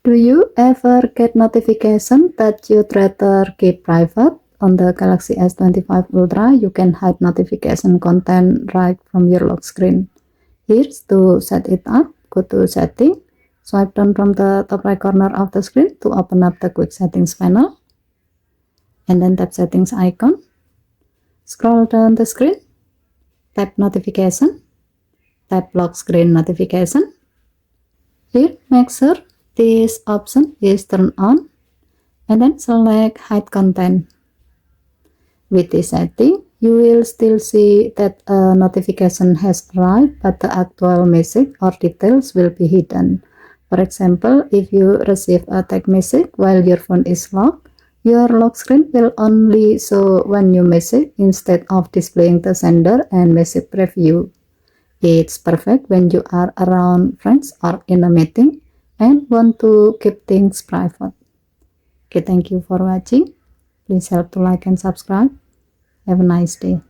Do you ever get notification that you'd rather keep private? On the Galaxy S25 Ultra, you can hide notification content right from your lock screen. Here's to set it up. Go to Setting, swipe down from the top right corner of the screen to open up the Quick Settings panel, and then tap Settings icon. Scroll down the screen, tap Notification, tap Lock Screen Notification. Here, make sure this option is turned on, and then select Hide Content. With this setting, you will still see that a notification has arrived, but the actual message or details will be hidden. For example, if you receive a text message while your phone is locked, your lock screen will only show one new message instead of displaying the sender and message preview. It's perfect when you are around friends or in a meeting and want to keep things private. Okay, thank you for watching. Please help to like and subscribe. Have a nice day.